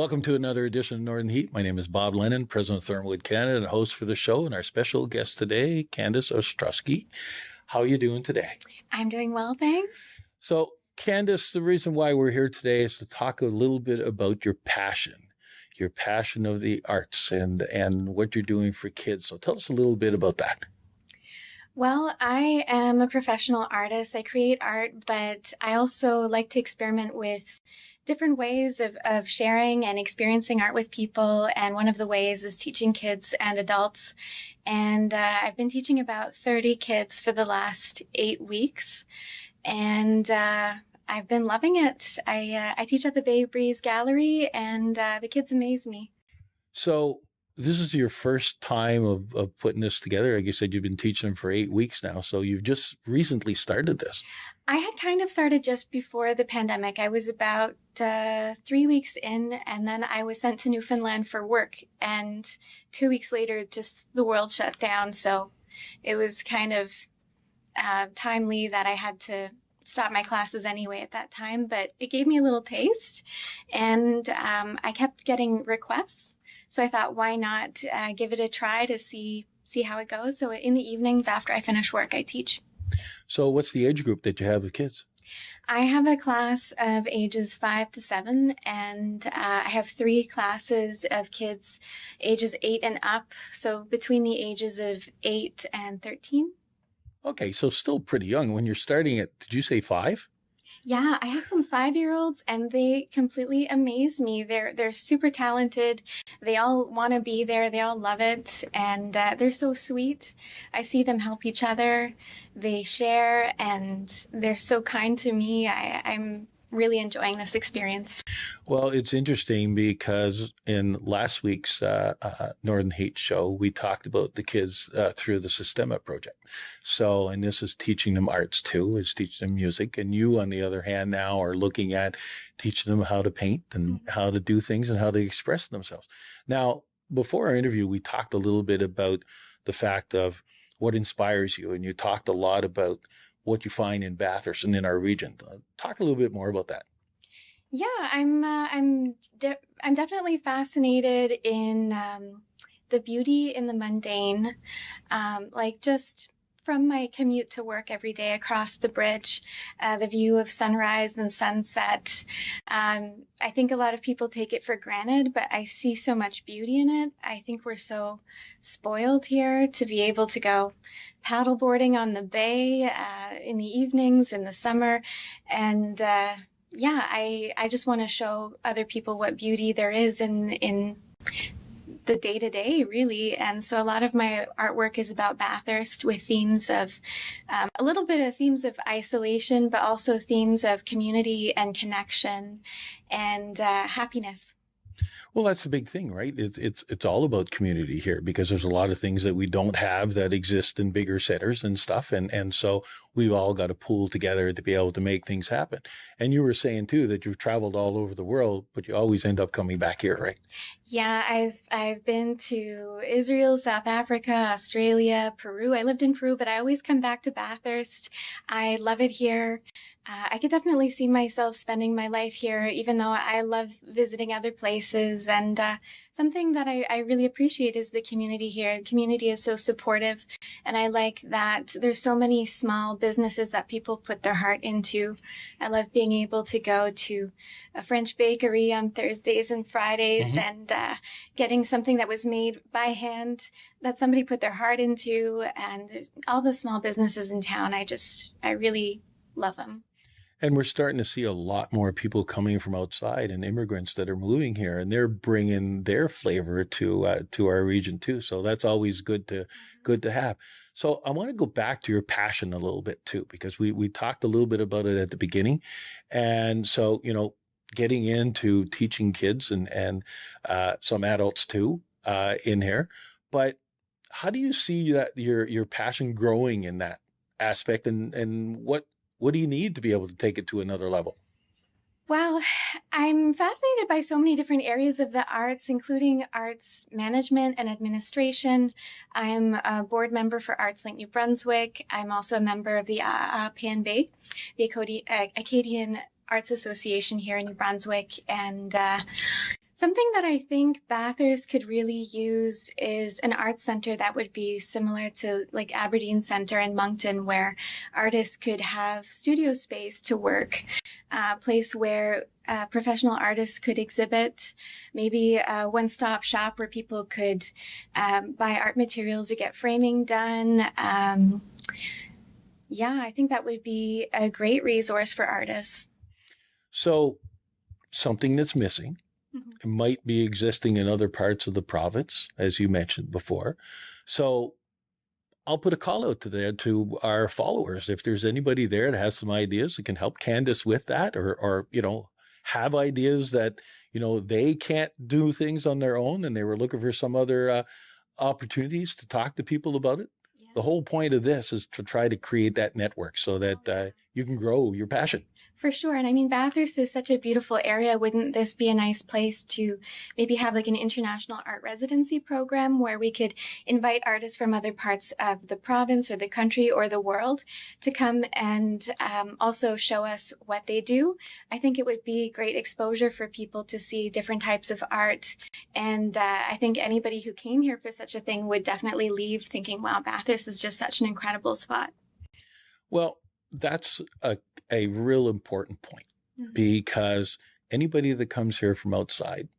Welcome to another edition of Northern Heat. My name is Bob Lennon, President of ThermalWood Canada and host for the show. And our special guest today, Candice Ostroski. How are you doing today? I'm doing well, thanks. So, Candice, the reason why we're here today is to talk a little bit about your passion of the arts and what you're doing for kids. So tell us a little bit about that. Well, I am a professional artist. I create art, but I also like to experiment with different ways of sharing and experiencing art with people. And one of the ways is teaching kids and adults. And I've been teaching about 30 kids for the last 8 weeks. And I've been loving it. I teach at the Bay Breeze Gallery, and the kids amaze me. So this is your first time of putting this together. Like you said, you've been teaching them for 8 weeks now. So you've just recently started this. I had kind of started just before the pandemic. I was about 3 weeks in, and then I was sent to Newfoundland for work. And 2 weeks later, just the world shut down. So it was kind of timely that I had to stop my classes anyway at that time. But it gave me a little taste, and I kept getting requests. So I thought, why not give it a try to see how it goes. So in the evenings after I finish work, I teach. So what's the age group that you have of kids? I have a class of ages 5 to 7, and I have 3 classes of kids ages 8 and up. So between the ages of 8 and 13. Okay, so still pretty young. When you're starting at, did you say 5? Yeah, I have some 5-year-olds, and they completely amaze me. They're super talented. They all want to be there. They all love it, and they're so sweet. I see them help each other. They share, and they're so kind to me. I'm really enjoying this experience. Well, it's interesting because in last week's Northern Heat show, we talked about the kids through the Systema project. So, and this is teaching them arts too, is teaching them music. And you, on the other hand, now are looking at teaching them how to paint and how to do things and how they express themselves. Now, before our interview, we talked a little bit about the fact of what inspires you. And you talked a lot about what you find in Bathurst and in our region. Talk a little bit more about that. Yeah, I'm definitely fascinated in the beauty in the mundane, like just from my commute to work every day across the bridge, the view of sunrise and sunset. I think a lot of people take it for granted, but I see so much beauty in it. I think we're so spoiled here to be able to go paddleboarding on the bay in the evenings in the summer. And yeah, I just want to show other people what beauty there is in the day-to-day, really. And so a lot of my artwork is about Bathurst with themes of a little bit of themes of isolation, but also themes of community and connection and happiness. Well, that's the big thing, right? It's all about community here because there's a lot of things that we don't have that exist in bigger centers and stuff. And so we've all got to pool together to be able to make things happen. And you were saying too that you've traveled all over the world, but you always end up coming back here, right? Yeah, I've been to Israel, South Africa, Australia, Peru. I lived in Peru, but I always come back to Bathurst. I love it here. I could definitely see myself spending my life here, even though I love visiting other places. And something that I really appreciate is the community here. The community is so supportive. And I like that there's so many small businesses that people put their heart into. I love being able to go to a French bakery on Thursdays and Fridays and getting something that was made by hand that somebody put their heart into. And there's all the small businesses in town. I really love them. And we're starting to see a lot more people coming from outside and immigrants that are moving here, and they're bringing their flavor to our region too. So that's always good to have. So I want to go back to your passion a little bit too, because we talked a little bit about it at the beginning. And so, getting into teaching kids and some adults too in here. But how do you see that your passion growing in that aspect, and what do you need to be able to take it to another level? Well, I'm fascinated by so many different areas of the arts, including arts management and administration. I'm a board member for Arts Link New Brunswick. I'm also a member of the PNB, the Acadian Arts Association here in New Brunswick. And Something that I think Bathurst could really use is an arts center that would be similar to like Aberdeen Center in Moncton, where artists could have studio space to work, a place where professional artists could exhibit, maybe a one-stop shop where people could buy art materials to get framing done. Yeah, I think that would be a great resource for artists. So something that's missing. Mhm. It might be existing in other parts of the province, as you mentioned before. So I'll put a call out to our followers. If there's anybody there that has some ideas that can help Candice with that, or have ideas that they can't do things on their own, and they were looking for some other opportunities to talk to people about it. Yeah. The whole point of this is to try to create that network so that you can grow your passion. For sure. And I mean, Bathurst is such a beautiful area. Wouldn't this be a nice place to maybe have like an international art residency program where we could invite artists from other parts of the province or the country or the world to come and also show us what they do? I think it would be great exposure for people to see different types of art. And I think anybody who came here for such a thing would definitely leave thinking, wow, Bathurst is just such an incredible spot. Well, that's a real important point, because anybody that comes here from outside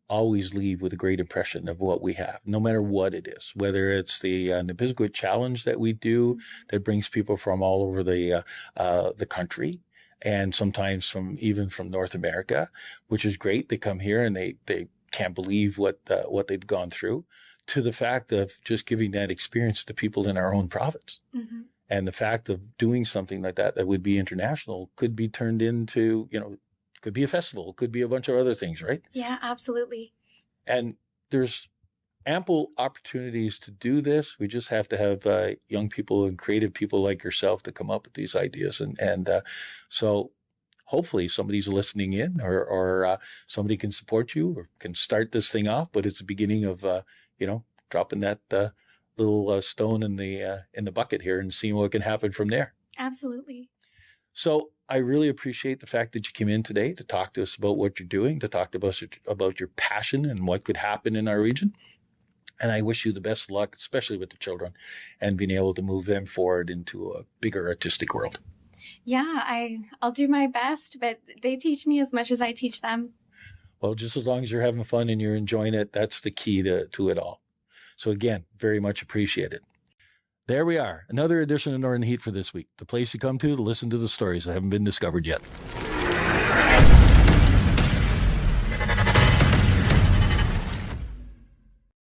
always leave with a great impression of what we have, no matter what it is, whether it's the Nipisiguit Challenge that we do that brings people from all over the country, and sometimes even from North America, which is great. They come here and they can't believe what they've gone through, to the fact of just giving that experience to people in our own province. Mm-hmm. And the fact of doing something like that would be international could be turned into, could be a festival, could be a bunch of other things, right? Yeah, absolutely. And there's ample opportunities to do this. We just have to have young people and creative people like yourself to come up with these ideas. And so hopefully somebody's listening in, or somebody can support you or can start this thing off. But it's the beginning of, dropping that little stone in the bucket here and seeing what can happen from there. Absolutely. So I really appreciate the fact that you came in today to talk to us about what you're doing, to talk to us about your passion and what could happen in our region. And I wish you the best of luck, especially with the children, and being able to move them forward into a bigger artistic world. Yeah, I'll do my best, but they teach me as much as I teach them. Well, just as long as you're having fun and you're enjoying it, that's the key to it all. So again, very much appreciated. There we are. Another edition of Northern Heat for this week. The place you come to listen to the stories that haven't been discovered yet.